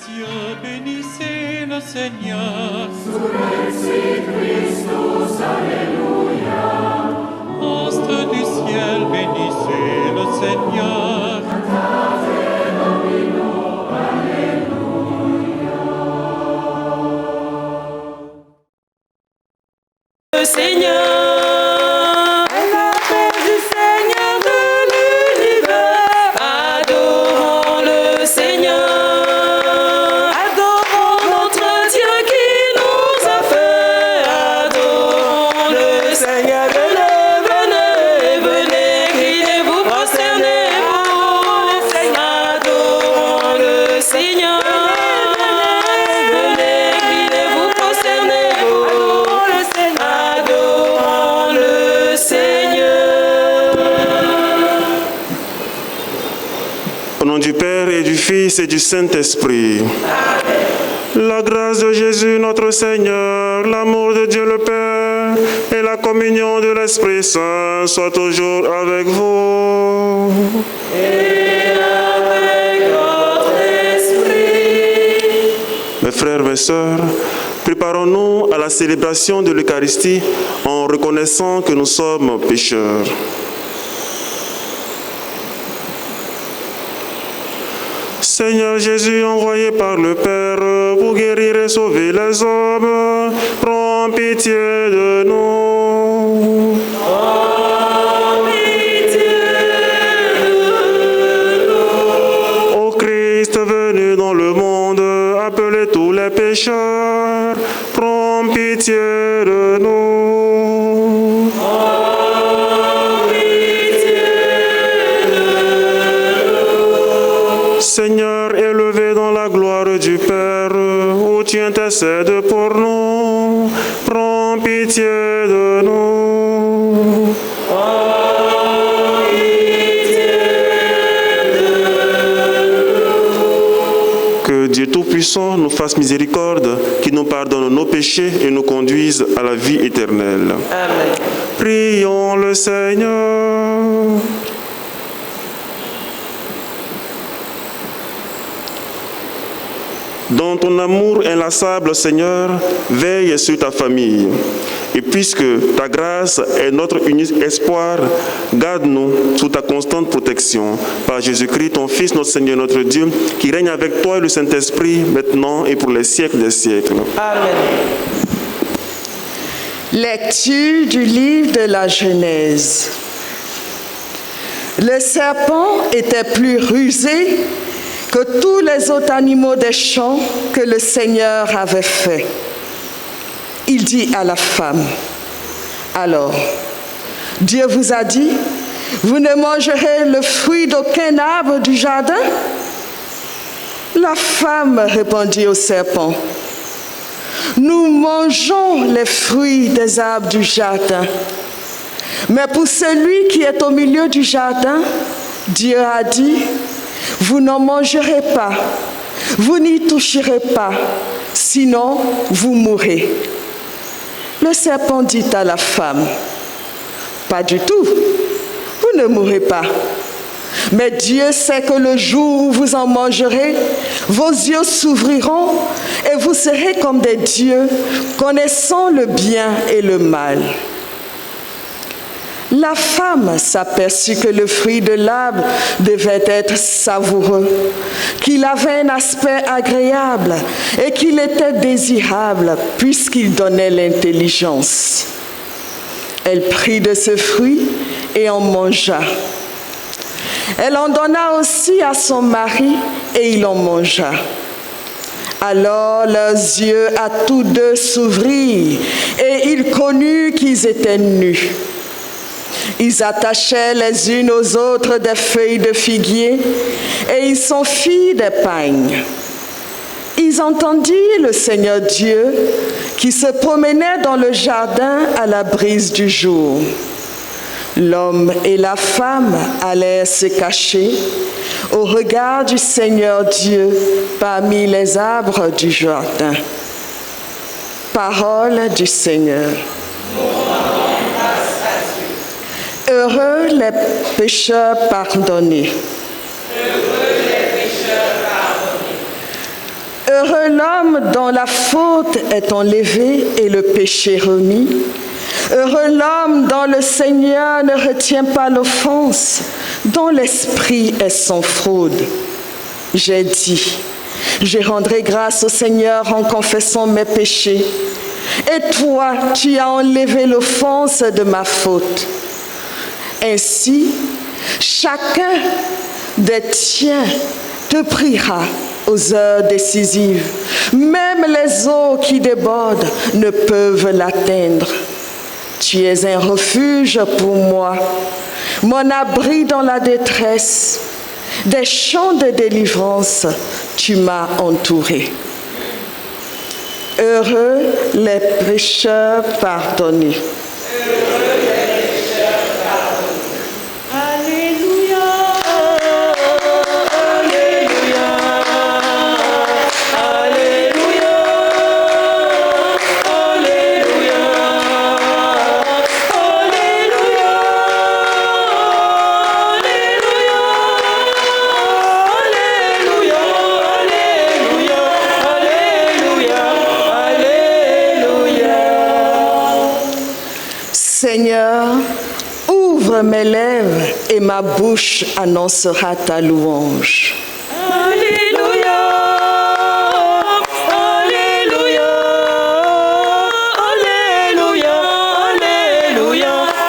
cieux, bénissez le Seigneur. Surrexit Christus, Alléluia. Astre du ciel, bénissez le Seigneur. Cantate Domino, Alléluia. Le Seigneur. Au nom du Père et du Fils et du Saint-Esprit. La grâce de Jésus notre Seigneur, l'amour de Dieu le Père et la communion de l'Esprit Saint soient toujours avec vous. Et avec votre esprit. Mes frères, mes sœurs, préparons-nous à la célébration de l'Eucharistie en reconnaissant que nous sommes pécheurs. Seigneur Jésus, envoyé par le Père pour guérir et sauver les hommes, prends pitié de nous. Prends pitié de nous. Ô Christ venu dans le monde, appelez tous les pécheurs, prends pitié de nous. Seigneur, élevé dans la gloire du Père, où tu intercèdes pour nous, prends pitié de nous. Que Dieu Tout-Puissant nous fasse miséricorde, qu'il nous pardonne nos péchés et nous conduise à la vie éternelle. Amen. Prions le Seigneur. Dans ton amour inlassable, Seigneur, veille sur ta famille. Et puisque ta grâce est notre unique espoir, garde-nous sous ta constante protection. Par Jésus-Christ, ton Fils, notre Seigneur, notre Dieu, qui règne avec toi et le Saint-Esprit, maintenant et pour les siècles des siècles. Amen. Lecture du livre de la Genèse. Le serpent était plus rusé que tous les autres animaux des champs que le Seigneur avait faits. Il dit à la femme, « Alors, Dieu vous a dit, vous ne mangerez le fruit d'aucun arbre du jardin ?» La femme répondit au serpent, « Nous mangeons les fruits des arbres du jardin. Mais pour celui qui est au milieu du jardin, Dieu a dit, vous n'en mangerez pas, vous n'y toucherez pas, sinon vous mourrez. » Le serpent dit à la femme, « Pas du tout, vous ne mourrez pas. Mais Dieu sait que le jour où vous en mangerez, vos yeux s'ouvriront et vous serez comme des dieux, connaissant le bien et le mal. » La femme s'aperçut que le fruit de l'arbre devait être savoureux, qu'il avait un aspect agréable et qu'il était désirable puisqu'il donnait l'intelligence. Elle prit de ce fruit et en mangea. Elle en donna aussi à son mari et il en mangea. Alors leurs yeux à tous deux s'ouvrirent et ils connurent qu'ils étaient nus. Ils attachaient les unes aux autres des feuilles de figuier et ils s'en firent des pagnes. Ils entendirent le Seigneur Dieu qui se promenait dans le jardin à la brise du jour. L'homme et la femme allèrent se cacher au regard du Seigneur Dieu parmi les arbres du jardin. Parole du Seigneur. Heureux les pécheurs pardonnés. Heureux l'homme dont la faute est enlevée et le péché remis. Heureux l'homme dont le Seigneur ne retient pas l'offense, dont l'esprit est sans fraude. J'ai dit, je rendrai grâce au Seigneur en confessant mes péchés. Et toi, tu as enlevé l'offense de ma faute. Ainsi, chacun des tiens te priera aux heures décisives. Même les eaux qui débordent ne peuvent l'atteindre. Tu es un refuge pour moi, mon abri dans la détresse. Des chants de délivrance, tu m'as entouré. Heureux les pécheurs pardonnés. Seigneur, ouvre mes lèvres et ma bouche annoncera ta louange. Alléluia, Alléluia, Alléluia,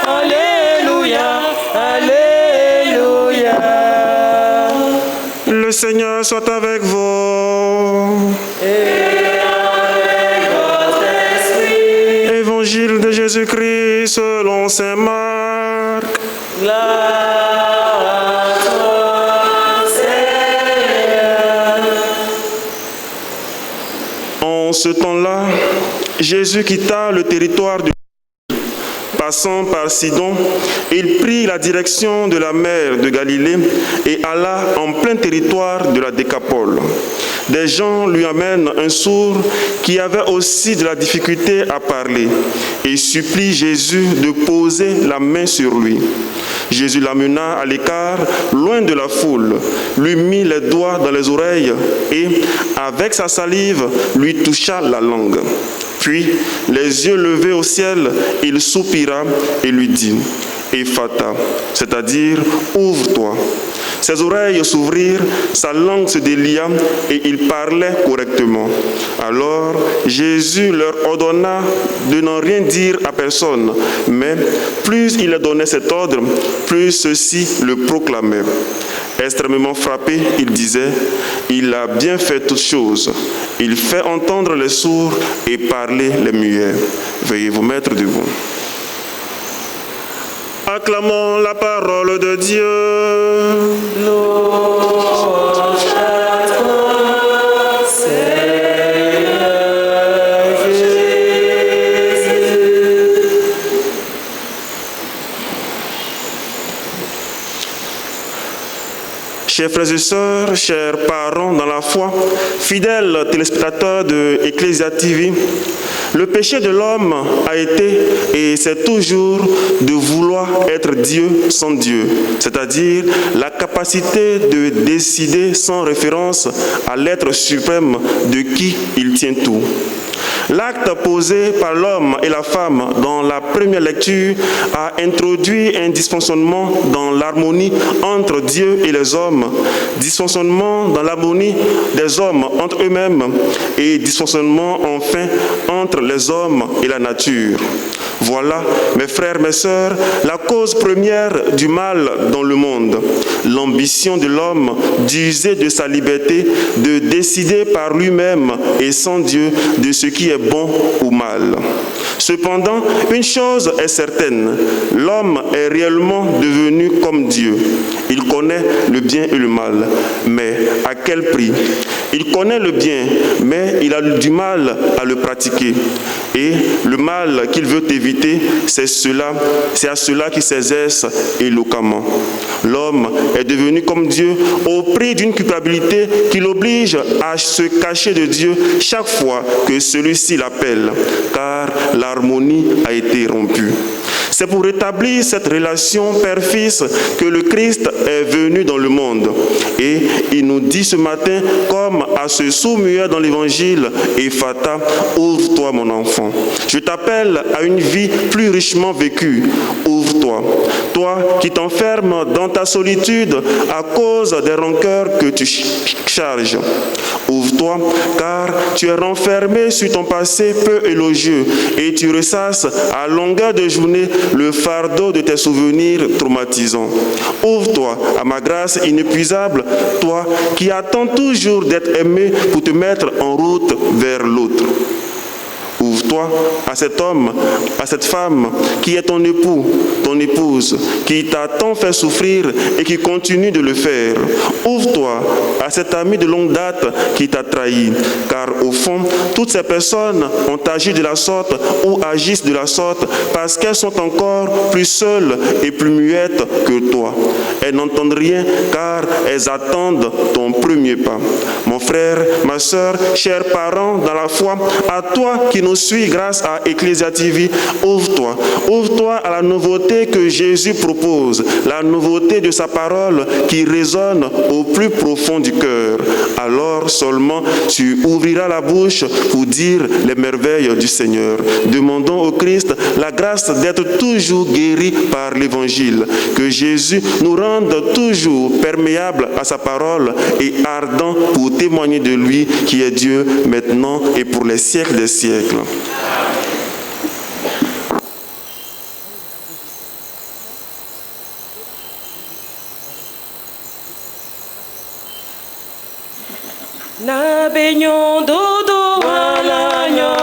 Alléluia, Alléluia, Alléluia. Le Seigneur soit avec vous. Évangile de Jésus-Christ selon saint Marc. Gloire à toi, Seigneur. En ce temps-là, Jésus quitta le territoire de passant par Sidon, il prit la direction de la mer de Galilée et alla en plein territoire de la Décapole. Des gens lui amènent un sourd qui avait aussi de la difficulté à parler et supplie Jésus de poser la main sur lui. Jésus l'amena à l'écart, loin de la foule, lui mit les doigts dans les oreilles et, avec sa salive, lui toucha la langue. Puis, les yeux levés au ciel, il soupira et lui dit « Ephata », c'est-à-dire « Ouvre-toi ». Ses oreilles s'ouvrirent, sa langue se délia et il parlait correctement. Alors Jésus leur ordonna de n'en rien dire à personne, mais plus il leur donnait cet ordre, plus ceux-ci le proclamaient. Extrêmement frappé, il disait, « Il a bien fait toutes choses. Il fait entendre les sourds et parler les muets. » Veuillez vous mettre debout. Acclamons la parole de Dieu. Louange à toi, Seigneur Jésus. Chers frères et sœurs, chers parents dans la foi, fidèles téléspectateurs de Ecclesia TV, le péché de l'homme a été et c'est toujours de vouloir être Dieu sans Dieu, c'est-à-dire la capacité de décider sans référence à l'être suprême de qui il tient tout. L'acte posé par l'homme et la femme dans la première lecture a introduit un dysfonctionnement dans l'harmonie entre Dieu et les hommes, dysfonctionnement dans l'harmonie des hommes entre eux-mêmes et dysfonctionnement enfin entre les hommes et la nature. Voilà, mes frères, mes sœurs, la cause première du mal dans le monde, l'ambition de l'homme d'user de sa liberté, de décider par lui-même et sans Dieu de ce qui est bon ou mal. Cependant, une chose est certaine, l'homme est réellement devenu comme Dieu. Il connaît le bien et le mal, mais à quel prix? Il connaît le bien, mais il a du mal à le pratiquer. Et le mal qu'il veut éviter, c'est à cela qu'il s'exerce éloquemment. L'homme est devenu comme Dieu au prix d'une culpabilité qui l'oblige à se cacher de Dieu chaque fois que celui-ci l'appelle, car l'harmonie a été rompue. C'est pour rétablir cette relation père-fils que le Christ est venu dans le monde. Et il nous dit ce matin, comme à ce sourd-muet dans l'évangile, Ephata, ouvre-toi mon enfant. Je t'appelle à une vie plus richement vécue. Ouvre-toi. Toi qui t'enfermes dans ta solitude à cause des rancœurs que tu charges. Ouvre-toi, car tu es renfermé sur ton passé peu élogieux et tu ressasses à longueur de journée le fardeau de tes souvenirs traumatisants. Ouvre-toi à ma grâce inépuisable, toi qui attends toujours d'être aimé pour te mettre en route vers l'autre. Ouvre-toi à cet homme, à cette femme qui est ton époux, ton épouse, qui t'a tant fait souffrir et qui continue de le faire. Ouvre-toi à cet ami de longue date qui t'a trahi, car au fond, toutes ces personnes ont agi de la sorte ou agissent de la sorte parce qu'elles sont encore plus seules et plus muettes que toi. Elles n'entendent rien car elles attendent ton premier pas. Mon frère, ma sœur, chers parents dans la foi, à toi qui nous suis grâce à Ecclesia TV, ouvre-toi. Ouvre-toi à la nouveauté que Jésus propose, la nouveauté de sa parole qui résonne au plus profond du cœur. Alors seulement tu ouvriras la bouche pour dire les merveilles du Seigneur. Demandons au Christ la grâce d'être toujours guéri par l'Évangile. Que Jésus nous rende toujours perméables à sa parole et ardents pour témoigner de lui qui est Dieu maintenant et pour les siècles des siècles. Na benyo dodo walanyo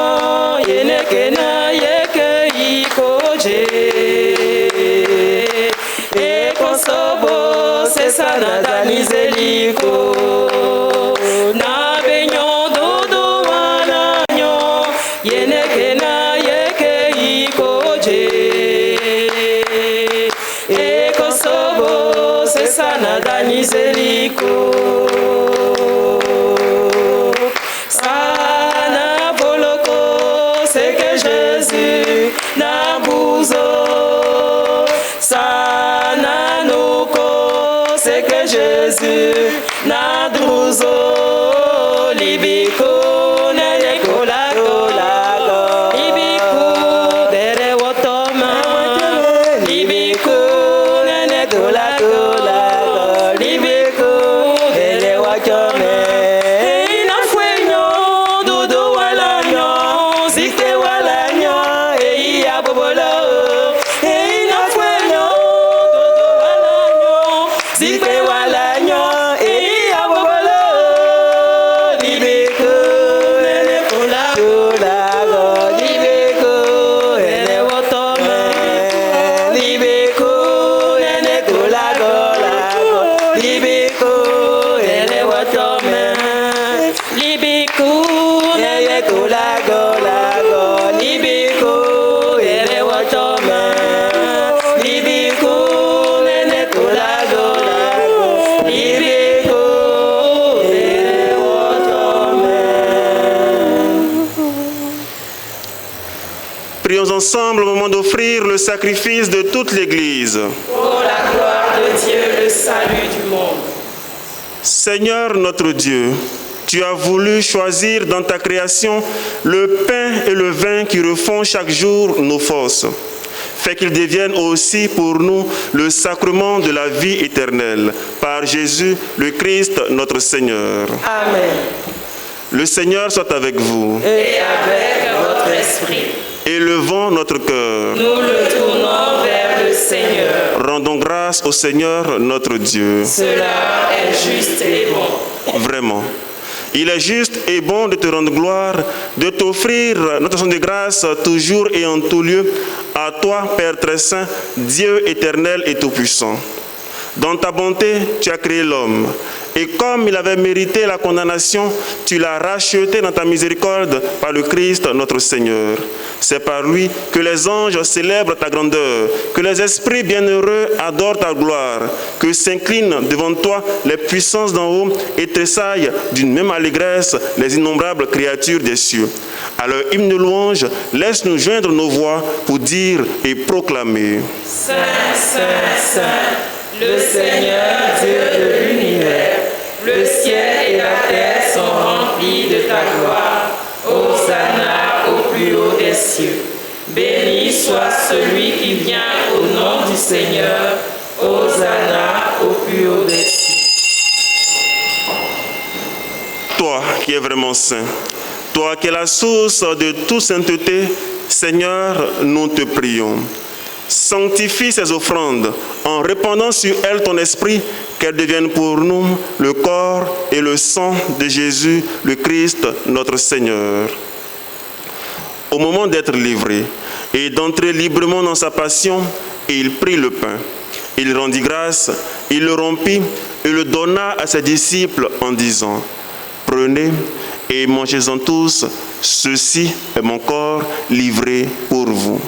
yeneke na yeke ikoje eko sobo sesana danizeliko na benyo dodo walanyo yeneke na yeke ikoje eko sobo sesana danizeliko. Prions ensemble au moment d'offrir le sacrifice de toute l'Église. Pour la gloire de Dieu, le salut du monde. Seigneur notre Dieu, tu as voulu choisir dans ta création le pain et le vin qui refont chaque jour nos forces. Fais qu'ils deviennent aussi pour nous le sacrement de la vie éternelle. Par Jésus, le Christ, notre Seigneur. Amen. Le Seigneur soit avec vous. Et avec votre esprit. Élevons notre cœur. Nous le tournons vers le Seigneur. Rendons grâce au Seigneur notre Dieu. Cela est juste et bon. Vraiment. Il est juste et bon de te rendre gloire, de t'offrir notre action de grâce toujours et en tout lieu à toi, Père très saint, Dieu éternel et tout-puissant. Dans ta bonté, tu as créé l'homme Et comme il avait mérité la condamnation, tu l'as racheté dans ta miséricorde par le Christ notre Seigneur. C'est par lui que les anges célèbrent ta grandeur, que les esprits bienheureux adorent ta gloire, que s'inclinent devant toi les puissances d'en haut et tressaillent d'une même allégresse les innombrables créatures des cieux. À leur hymne de louange, laisse-nous joindre nos voix pour dire et proclamer. Saint, Saint, Saint, le Seigneur Dieu de l'univers, le ciel et la terre sont remplis de ta gloire. Hosanna au plus haut des cieux. Béni soit celui qui vient au nom du Seigneur. Hosanna au plus haut des cieux. Toi qui es vraiment saint, toi qui es la source de toute sainteté, Seigneur, nous te prions. Sanctifie ces offrandes en répandant sur elles ton esprit, qu'elles deviennent pour nous le corps et le sang de Jésus, le Christ, notre Seigneur. Au moment d'être livré et d'entrer librement dans sa passion, il prit le pain. Il rendit grâce, il le rompit et le donna à ses disciples en disant : Prenez et mangez-en tous, ceci est mon corps livré pour vous.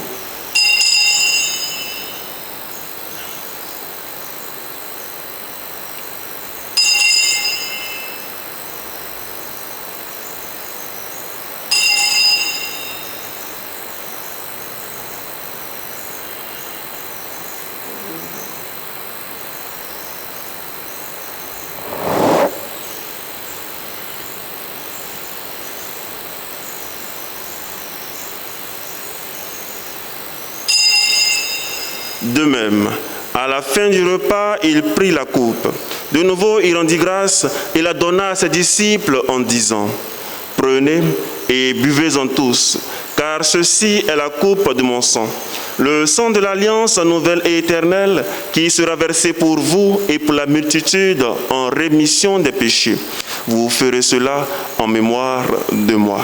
De même, à la fin du repas, il prit la coupe. De nouveau, il rendit grâce et la donna à ses disciples en disant : Prenez et buvez-en tous, car ceci est la coupe de mon sang, le sang de l'alliance nouvelle et éternelle qui sera versé pour vous et pour la multitude en rémission des péchés. Vous ferez cela en mémoire de moi.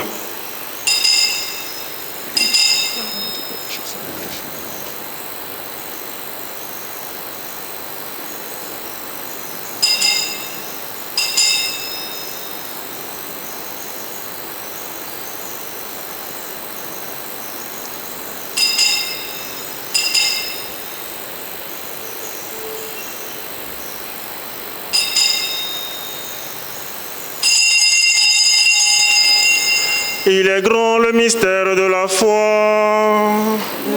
Il est grand le mystère de la foi.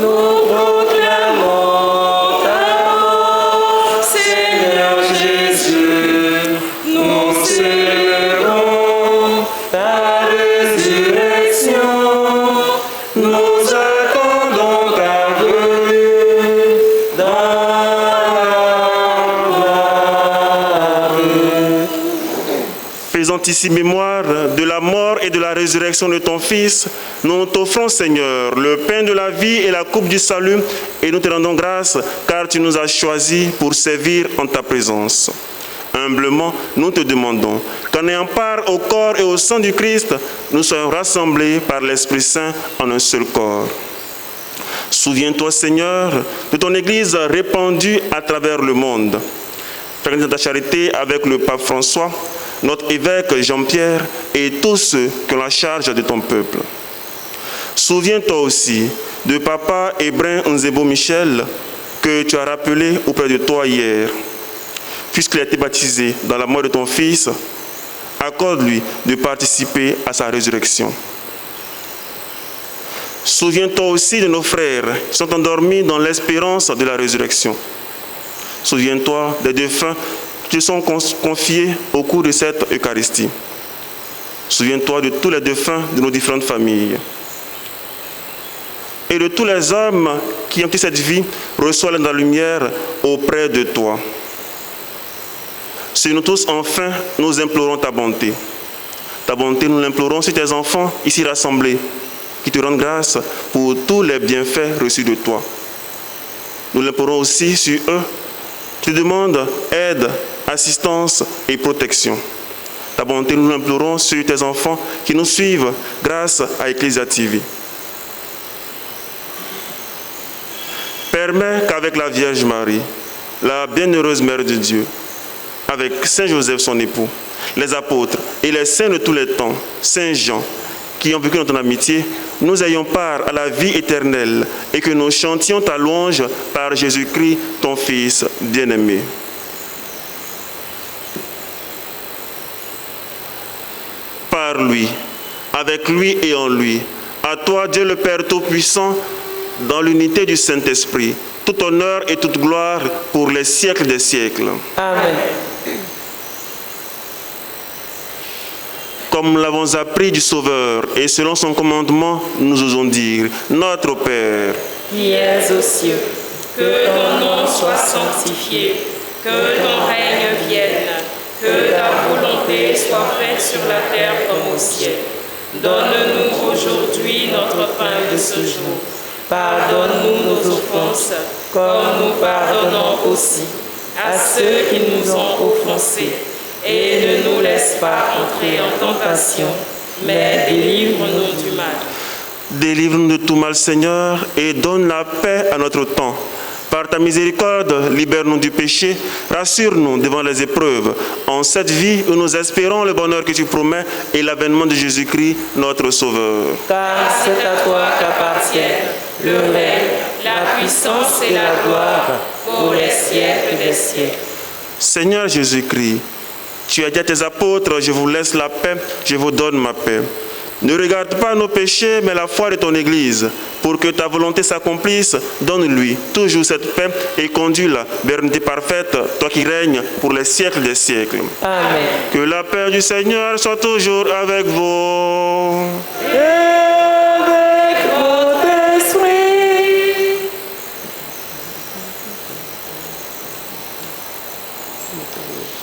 Nous proclamons ta mort, Seigneur Jésus. Nous célébrons ta résurrection. Nous attendons ta venue dans la gloire. Faisant ici mémoire de la mort et de la résurrection de ton Fils, nous t'offrons, Seigneur, le pain de la vie et la coupe du salut, et nous te rendons grâce, car tu nous as choisis pour servir en ta présence. Humblement, nous te demandons qu'en ayant part au corps et au sang du Christ, nous soyons rassemblés par l'Esprit Saint en un seul corps. Souviens-toi, Seigneur, de ton Église répandue à travers le monde. Fais ta charité avec le pape François, notre évêque Jean-Pierre et tous ceux qui ont la charge de ton peuple. Souviens-toi aussi de Papa Hébrin Nzebo Michel que tu as rappelé auprès de toi hier. Puisqu'il a été baptisé dans la mort de ton Fils, accorde-lui de participer à sa résurrection. Souviens-toi aussi de nos frères qui sont endormis dans l'espérance de la résurrection. Souviens-toi des défunts qui sont confiés au cours de cette Eucharistie. Souviens-toi de tous les défunts de nos différentes familles. Et de tous les hommes qui ont pris cette vie, reçois la lumière auprès de toi. Sur nous tous, enfin, nous implorons ta bonté. Ta bonté, nous l'implorons sur tes enfants ici rassemblés, qui te rendent grâce pour tous les bienfaits reçus de toi. Nous l'implorons aussi sur eux, qui te demandent aide, assistance et protection. Ta bonté, nous l'implorons sur tes enfants qui nous suivent grâce à Ecclesia TV. Permets qu'avec la Vierge Marie, la bienheureuse Mère de Dieu, avec Saint Joseph, son époux, les apôtres et les saints de tous les temps, Saint Jean, qui ont vécu dans ton amitié, nous ayons part à la vie éternelle et que nous chantions ta louange par Jésus-Christ, ton Fils bien-aimé. Par lui, avec lui et en lui, à toi, Dieu le Père Tout-Puissant, dans l'unité du Saint-Esprit, tout honneur et toute gloire pour les siècles des siècles. Amen. Comme nous l'avons appris du Sauveur, et selon son commandement, nous osons dire, Notre Père, qui es aux cieux, que ton nom soit sanctifié, que ton règne vienne, que ta volonté soit faite sur la terre comme au ciel. Donne-nous aujourd'hui notre pain de ce jour. Pardonne-nous nos offenses, comme nous pardonnons aussi à ceux qui nous ont offensés. Et ne nous laisse pas entrer en tentation, mais délivre-nous du mal. délivre-nous de tout mal, Seigneur, et donne la paix à notre temps. Par ta miséricorde, libère-nous du péché, rassure-nous devant les épreuves. En cette vie où nous espérons le bonheur que tu promets et l'avènement de Jésus-Christ, notre Sauveur. Car c'est à toi qu'appartiennent le règne, la puissance et la gloire pour les siècles des siècles. Seigneur Jésus-Christ, tu as dit à tes apôtres, je vous laisse la paix, je vous donne ma paix. Ne regarde pas nos péchés, mais la foi de ton Église. Pour que ta volonté s'accomplisse, donne-lui toujours cette paix et conduis-la vers une vie parfaite, toi qui règnes pour les siècles des siècles. Amen. Que la paix du Seigneur soit toujours avec vous. Et avec votre esprit.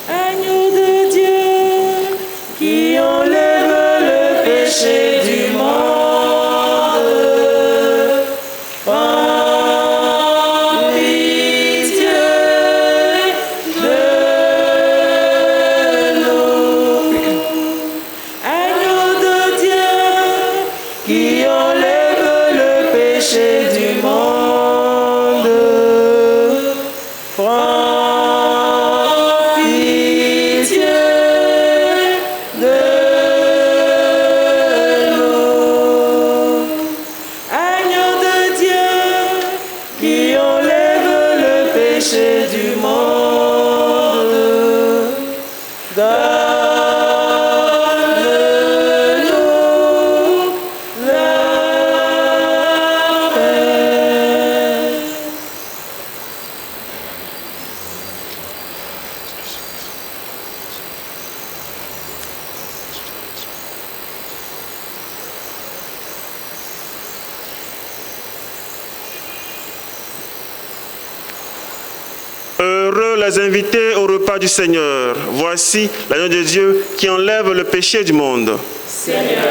Agneau de Dieu, qui enlève le péché du monde, prends pitié de nous. Agneau de Dieu, qui enlève le péché du monde, prends pitié de nous. Agneau de Dieu, qui enlève le péché du monde, donne-nous la paix. Heureux les invités au repas du Seigneur. Voici l'agneau de Dieu qui enlève le péché du monde. Seigneur,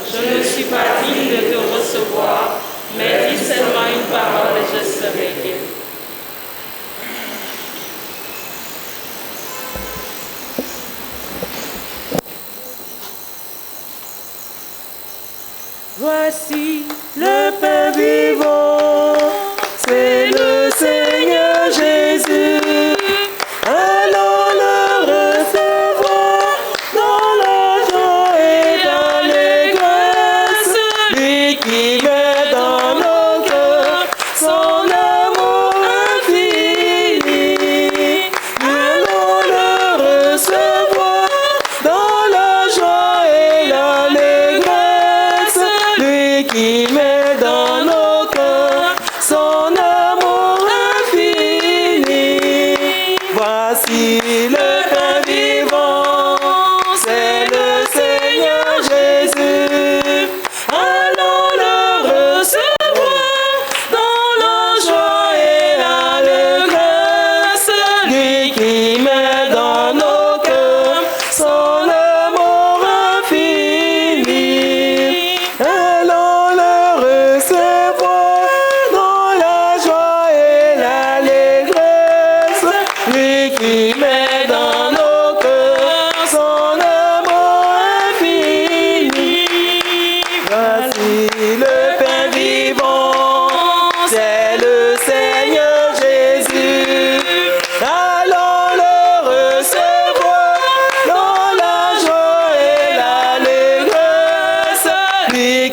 je ne suis pas digne de te recevoir, mais dis seulement une parole et je serai guéri. Voici le pain vivant, c'est le Seigneur Jésus. Allons le recevoir dans la joie et l'allégresse, lui qui met dans nos cœurs son amour infini. Allons le recevoir dans la joie et l'allégresse, lui qui met dans nos cœurs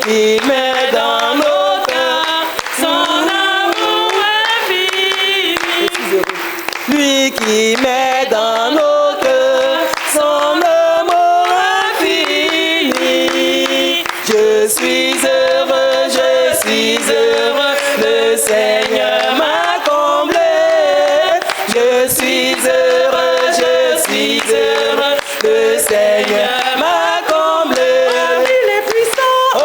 qui met dans nos cœurs son amour infini. Lui qui met dans nos cœurs son amour infini. Je suis heureux, le Seigneur m'a comblé. Je suis heureux, le Seigneur m'a comblé. Oh, qu'il est puissant, oh,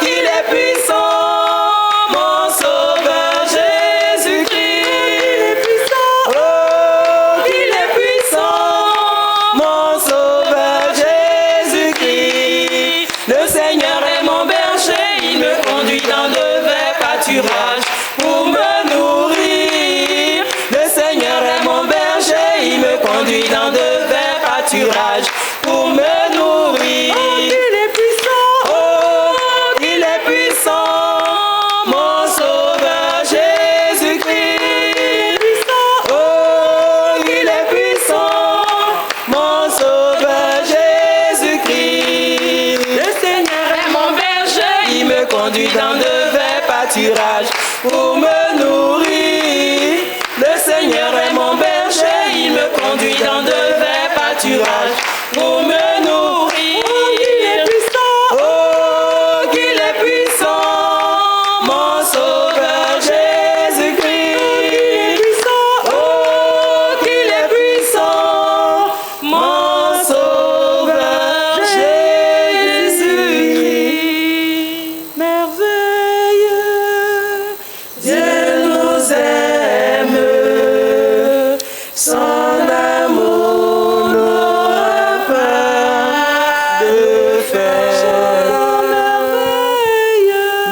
qu'il est puissant, mon Sauveur Jésus-Christ. Oh, qu'il est puissant, mon Sauveur Jésus-Christ. Le Seigneur est mon berger, il me conduit dans de verts pâturages pour me nourrir. Le Seigneur est mon berger, il me conduit dans de verts pâturages pour me nourrir. Oh, qu'il est puissant, oh, qu'il est puissant, mon Sauveur Jésus-Christ. Oh, qu'il est puissant, mon Sauveur Jésus-Christ. Le Seigneur est mon berger, il me conduit dans de verts pâturages pour me nourrir. Le Seigneur est mon berger, il me conduit dans de verts pâturages pour me nourrir. Oh, qu'il est puissant, oh, qu'il est puissant, mon Sauveur Jésus-Christ. Oh, qu'il est puissant, mon Sauveur Jésus-Christ. Merveilleux, Dieu nous aime, son amour n'aura pas de fin.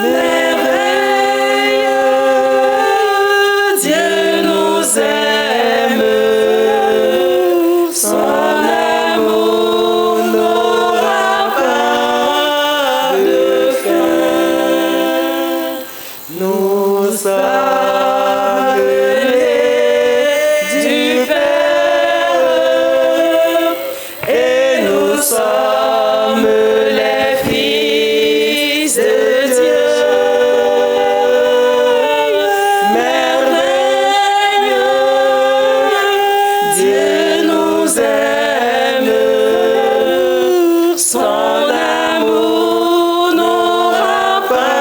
Merveilleux, Dieu nous aime, son amour n'aura pas de fin. Nous sommes nés du Père et nous sommes les fils de Dieu. Merveilleux, Dieu nous aime, son amour n'aura pas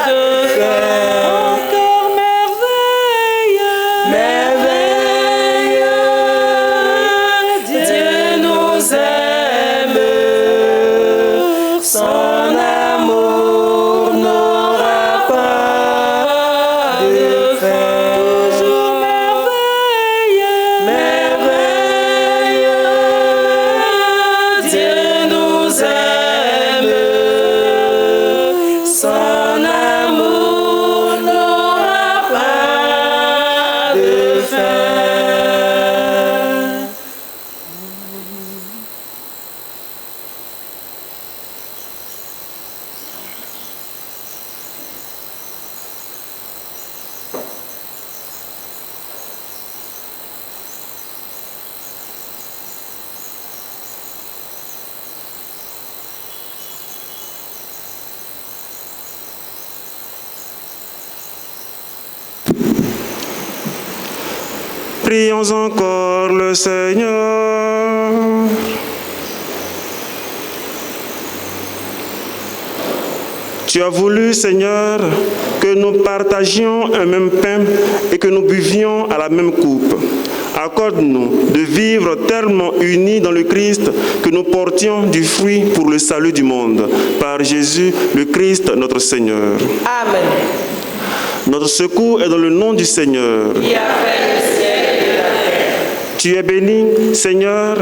de fin. Encore merveilleux, merveilleux, Dieu nous aime, son amour n'aura pas de fin. Toujours merveilleux, merveilleux, Dieu nous aime, son amour n'aura pas de fin. Prions encore le Seigneur. Tu as voulu, Seigneur, que nous partagions un même pain et que nous buvions à la même coupe. Accorde-nous de vivre tellement unis dans le Christ que nous portions du fruit pour le salut du monde. Par Jésus, le Christ, notre Seigneur. Amen. Notre secours est dans le nom du Seigneur. Qui a fait le ciel et la terre. Tu es béni, Seigneur,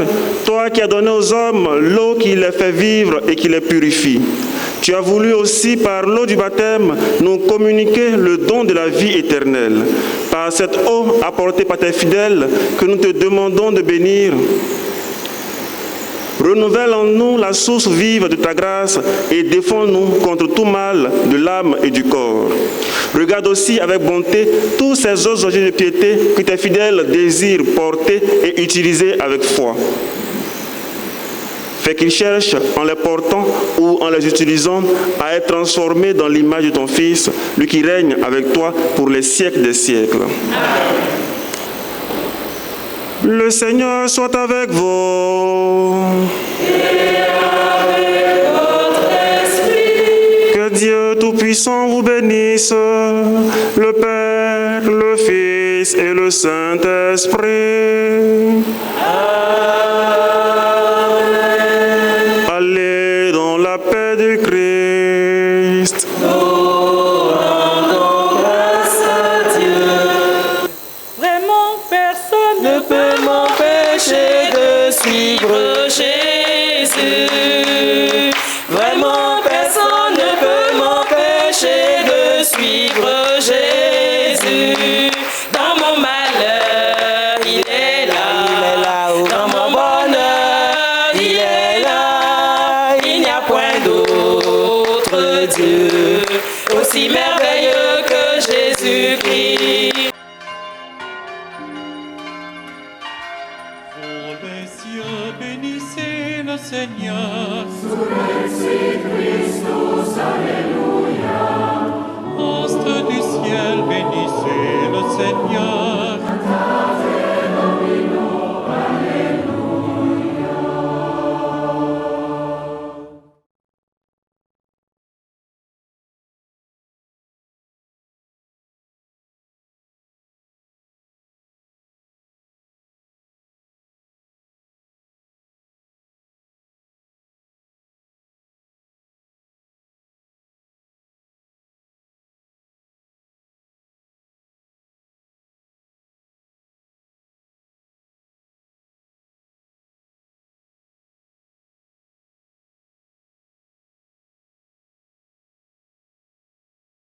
toi qui as donné aux hommes l'eau qui les fait vivre et qui les purifie. Tu as voulu aussi, par l'eau du baptême, nous communiquer le don de la vie éternelle. Par cette eau apportée par tes fidèles que nous te demandons de bénir, renouvelle en nous la source vive de ta grâce et défends-nous contre tout mal de l'âme et du corps. Regarde aussi avec bonté tous ces autres objets de piété que tes fidèles désirent porter et utiliser avec foi. Fais qu'ils cherchent, en les portant ou en les utilisant, à être transformés dans l'image de ton Fils, lui qui règne avec toi pour les siècles des siècles. Amen. Le Seigneur soit avec vous. Et avec votre esprit. Que Dieu Tout-Puissant vous bénisse, le Père, le Fils et le Saint-Esprit. Amen. Allez dans la paix du Christ. Nous rendons grâce à Dieu. Vraiment, personne Ne peut m'empêcher de suivre Jésus. Vraiment, personne ne peut m'empêcher de suivre Jésus. Dans mon malheur, il est là. Dans mon bonheur, il est là. Il n'y a point d'autre Dieu aussi merveilleux que Jésus-Christ. Ô les cieux, bénissez le Seigneur. Christus, Alleluia. Astres du ciel, bénissez le Seigneur.